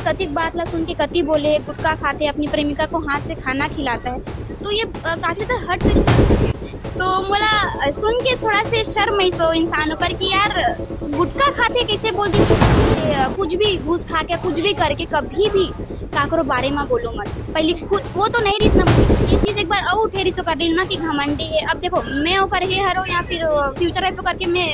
कतिक बात ला सुन के कति बोले गुटखा खाते अपनी प्रेमिका को हाथ से खाना खिलाता है, तो ये काफ़ी ज़्यादा हर्ट करी जाती है। तो मोला सुन के थोड़ा से शर्म आई सो इंसानों पर कि यार गुटखा खाते कैसे बोल दी कुछ भी घूस खा के कुछ भी करके कभी भी काकरो बारे में बोलो मत। पहले खुद वो तो नहीं रिस ना ये चीज़ एक बार और उठे रिसो कर रही ना कि घमंडी है। अब देखो मैं ओकर हे हरो या फिर फ्यूचर पे करके मैं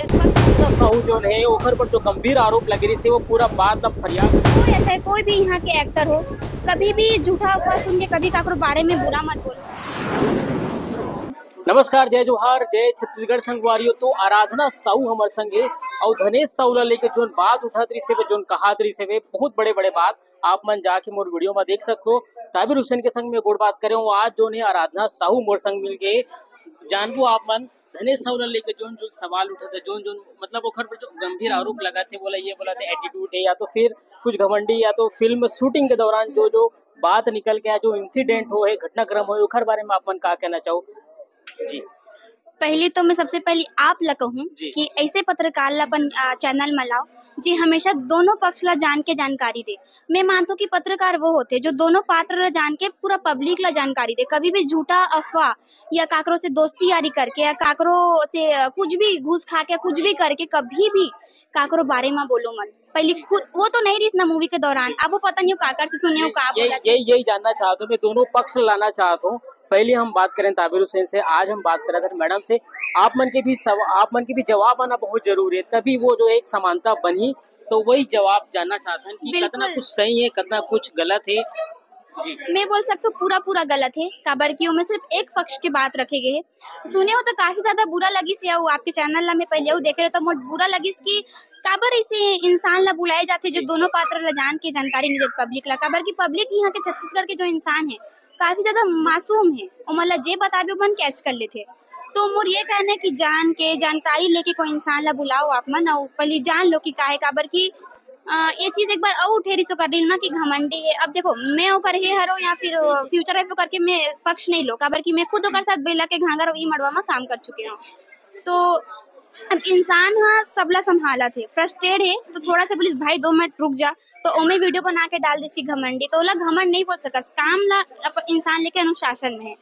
साहू जो है ओकर पर जो गंभीर आरोप लगे रही से वो पूरा बात अब फरियाद कोई अच्छा है कोई भी यहाँ के एक्टर हो कभी भी झूठा अफवाह सुन के कभी काकरो बारे में बुरा मत बोलो। नमस्कार, जय जोहार, जय छत्तीसगढ़ संगवारियों। तो आराधना साहू हमार संगे और धनेश साहू ला लेके जोन बात उठा रही से जोन कहा रही से वे बहुत बड़े बड़े बात आप मन जाके मोर वीडियो में देख सको। ताबिर हुसैन के संग में गोड़ बात करे आज जो है आराधना साहू मोर संग मिल के जानबू आप मन धनेश साहू ला लेके जोन जोन सवाल उठा थे जोन जोन मतलब ओखर पर जो गंभीर आरोप लगा थे बोला थे एटीट्यूड है या तो फिर कुछ घमंडी या तो फिल्म शूटिंग के दौरान जो बात निकल के जो इंसिडेंट हो है घटनाक्रम हो ओखर बारे में आप मन का कहना चाहो जी। पहले तो मैं सबसे पहले आप ला कहूँ कि ऐसे पत्रकार ला अपन चैनल में लाओ जी हमेशा दोनों पक्ष ला जान के जानकारी दे। मैं मानता हूँ कि पत्रकार वो होते जो दोनों पात्र ला जान के पूरा पब्लिक ला जानकारी दे। कभी भी झूठा अफवाह या काकरो से दोस्ती यारी करके या काकरो से कुछ भी घूस खा के कुछ भी करके कभी भी काकरो बारे में बोलो मत। पहले खुद वो तो नहीं रही ना मूवी के दौरान अब वो पता नहीं काकर से सुने हो का बोला यही जानना चाहता हूँ मैं दोनों पक्ष लाना चाहता हूँ। पहले हम बात करें ताबिर हुसैन से, आज हम बात कर रहे थे मैडम से। आप मन के भी जवाब आना बहुत जरूरी है तभी वो जो एक समानता बनी। तो वही जवाब जानना चाहते हैं कि कितना कुछ सही है कितना कुछ गलत है जी। मैं बोल सकती हूँ पूरा गलत है काबर की में सिर्फ एक पक्ष की बात रखे गए है। सुने हो तो काफी ज्यादा बुरा लगी से वो आपके चैनल ला मैं पहले वो देखे रहे तो मुझे बुरा लगी कि काबर ऐसे इंसान ला बुलाए जाते जो दोनों पात्र ला जान के जानकारी नहीं देते पब्लिक ला। काबर की पब्लिक यहाँ के छत्तीसगढ़ के जो इंसान है काफी ज्यादा मासूम है और मतलब जे बताबे मन कैच कर लेते। तो मोर ये कहना है कि जान के जानकारी लेके कोई इंसान ला बुलाओ आप मन और पहले जान लो कि काहे काबर की ये चीज एक बार और उठे रिसो कर रही ना कि घमंडी है। अब देखो मैं ओकर हे हरो या फिर फ्यूचर पे करके मैं पक्ष नहीं लो काबर की मैं खुद ओकर साथ बेला के घाघर ई मड़वा में काम कर चुके हूँ। तो अब इंसान हाँ सबला संभाला थे फ्रस्ट्रेट है तो थोड़ा सा पुलिस भाई 2 मिनट रुक जा तो ओमे वीडियो बना के डाल दी घमंडी तो ओला घमंड नहीं बोल सकस काम ला इंसान लेके अनुशासन में है।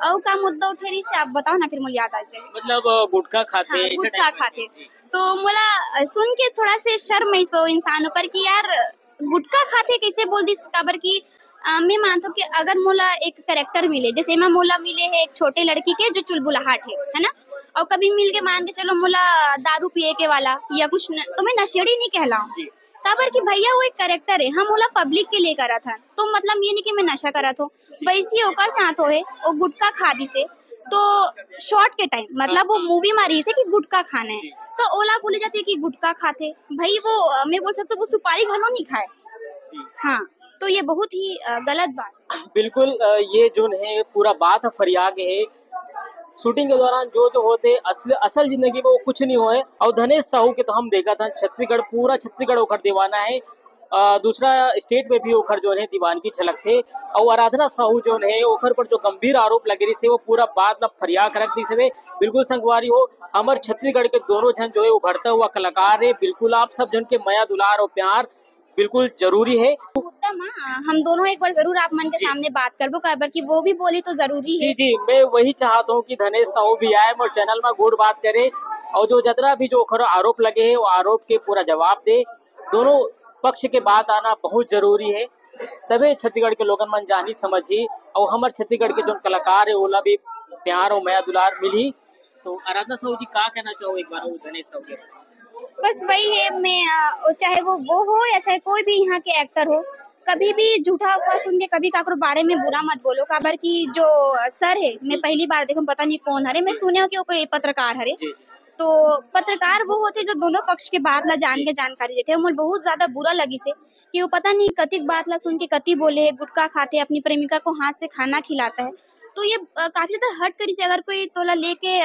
और का मुद्दा उठे रही से आप बताओ ना फिर मुझे याद आ जाए मतलब गुटखा खाते हाँ, गुटखा खाते तो मोला सुन के थोड़ा से शर्म आई सो इंसानों पर कि यार गुटखा खाते कैसे बोल दी काबर की मैं मानता हूँ कि अगर मोला एक कैरेक्टर मिले जैसे मैं मोला मिले है एक छोटे लड़की के जो चुलबुलाहट है ना और कभी मिल के मान के चलो मोला दारू पिए के वाला या कुछ तो मैं नशेड़ी नहीं कहलाऊं काबर की भैया वो एक कैरेक्टर है हम मोला पब्लिक के लिए करा था तो मतलब ये नहीं कि मैं नशा करा था वैसे ओकर साथ हो है वो गुटखा खा दी से तो शॉर्ट के टाइम मतलब वो मूवी मारी से कि गुटखा खाना है तो ओला बोले जाते है कि गुटखा खाते भाई वो मैं बोल सकती हूँ वो सुपारी घलो नहीं खाए। हाँ तो ये बहुत ही गलत बात बिल्कुल ये जो है पूरा बात फरियाद है शूटिंग के दौरान जो होते असल जिंदगी में वो कुछ नहीं हुए। और धनेश साहू के तो हम देखा था छत्तीसगढ़ पूरा छत्तीसगढ़ ओखर दीवाना है दूसरा स्टेट में भी ओखर जो है दीवानगी झलक थे। और आराधना साहू जो है ओखर पर जो गंभीर आरोप लगे रही से वो पूरा बात फरियाद रख दी से बिल्कुल संगवारी हो हमारे छत्तीसगढ़ के दोनों जन जो है उभरता हुआ कलाकार है। बिल्कुल आप सब जन के माया दुलार और प्यार बिल्कुल जरूरी है। हम दोनों एक बार जरूर आप मन के सामने बात करबो काबर की वो भी बोली तो जरूरी है। जी मैं वही चाहता हूँ कि धनेश साहू भी आए और चैनल में गुड़ बात करे और जो जतरा भी जो आरोप लगे है वो आरोप के पूरा जवाब दे। दोनों पक्ष के बात आना बहुत जरूरी है तबे छत्तीसगढ़ के लोगन मन जानी समझी और हमारे छत्तीसगढ़ के जो कलाकार है ओला भी प्यार और माया दुलार मिली। तो आराधना साहू जी का कहना चाहो एक बार धनेश साहू के बस वही है मैं चाहे वो हो या चाहे कोई भी यहाँ के एक्टर हो कभी भी झूठा अफवाह सुन के कभी काकरो बारे में बुरा मत बोलो। काबर की जो सर है मैं पहली बार देखूं पता नहीं कौन हरे मैं सुने हो कि वो कोई पत्रकार हरे तो पत्रकार वो होते जो दोनों पक्ष के बात ला जान के जानकारी देते मुझे बहुत ज्यादा बुरा लगी से कि वो पता नहीं कतिक बात ला सुन के कति बोले गुटखा खाते अपनी प्रेमिका को हाथ से खाना खिलाता है। तो ये काफी ज्यादा हर्ट करी से अगर कोई तोला लेके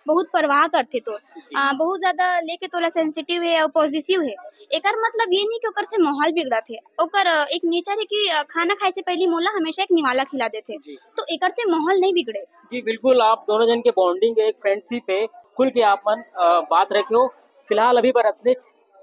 बहुत परवाह करते तो बहुत ज्यादा लेके तोला सेंसिटिव है और पॉजिटिव है एकर मतलब ये नहीं कि ओकर से माहौल बिगड़ा थे ओकर एक नेचर है कि खाना खाए से पहले मोला हमेशा एक निवाला खिला देते तो एकर से माहौल नहीं बिगड़े। जी बिल्कुल आप दोनों जन के बॉन्डिंग एक फ्रेंडशिप है खुल के आप मन बात रखे हो। फिलहाल अभी पर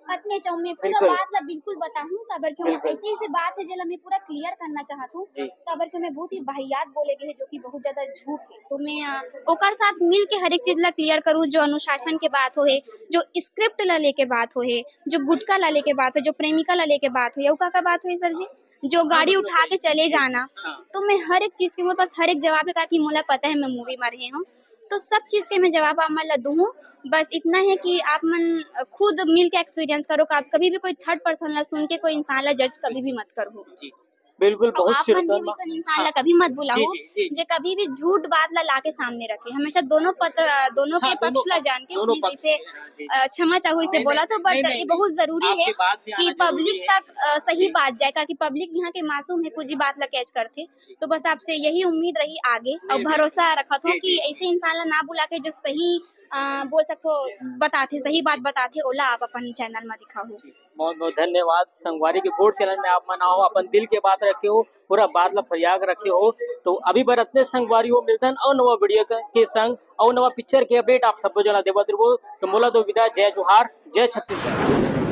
अतने चाहूँ मैं पूरा बिल्कुल। बात ला बिल्कुल बताऊँ काबर क्यों बिल्कुल। ऐसे ऐसे बात है जेला मैं पूरा क्लियर करना चाहत हूँ जी। काबर क्यों मैं बहुत ही वाहियात बोले गए है जो कि बहुत ज्यादा झूठ है तो मैं ओकर साथ मिल के हर एक चीज ला क्लियर करूँ जो अनुशासन के बात हो है जो स्क्रिप्ट ला लेके बात हो है जो गुटका ला लेके बात हो जो प्रेमिका ला लेके बात हो का बात हो सर जी जो हाँ, गाड़ी मतलब उठा के चले जाना हाँ। तो मैं हर एक चीज के मेरे पास हर एक जवाब है काकि मोला पता है मैं मूवी में रहे हूँ तो सब चीज के मैं जवाब आप मन ला दूँ बस इतना है कि आप मन खुद मिल के एक्सपीरियंस करो आप कभी भी कोई थर्ड पर्सन ला सुन के कोई इंसान ला जज कभी भी मत करो जी बिल्कुल और बहुत आप मन भी शुरुआत वैसा इंसान हाँ। ला कभी मत जी बुलाओ जी जी जे कभी भी झूठ बात ला लाके सामने रखे हमेशा दोनों दोनों हाँ, के पक्ष ला जान के दोनों मैं पक्ष जैसे हाँ, जी। क्षमा चाहूँ इसे नहीं, बोला तो बट नहीं, ये नहीं, बहुत जरूरी है आपकी बात भी कि आना जरूरी पब्लिक है। तक सही बात जाए ताकि पब्लिक यहाँ के मासूम है कुछ ही बात ला कैच करते तो बस आपसे यही उम्मीद रही आगे और नहीं, भरोसा रखत हो जी, कि जी। ऐसे इंसान ला ना बुला के जो सही बोल सकते हो बताते सही बात बताते ओला आप अपन चैनल में दिखाओ बहुत बहुत धन्यवाद संगवारी के गोड चैनल में आप मना हो अपन दिल के बात रखे हो पूरा बात ला फरियाग रखे हो तो अभी बर अपने संगवारी हो मिलतन और नवा वीडियो के संग और नवा पिक्चर के अपडेट आप सबको जना देवत रहो तो मोला दो विदा जय जोहार जय छत्तीसगढ़।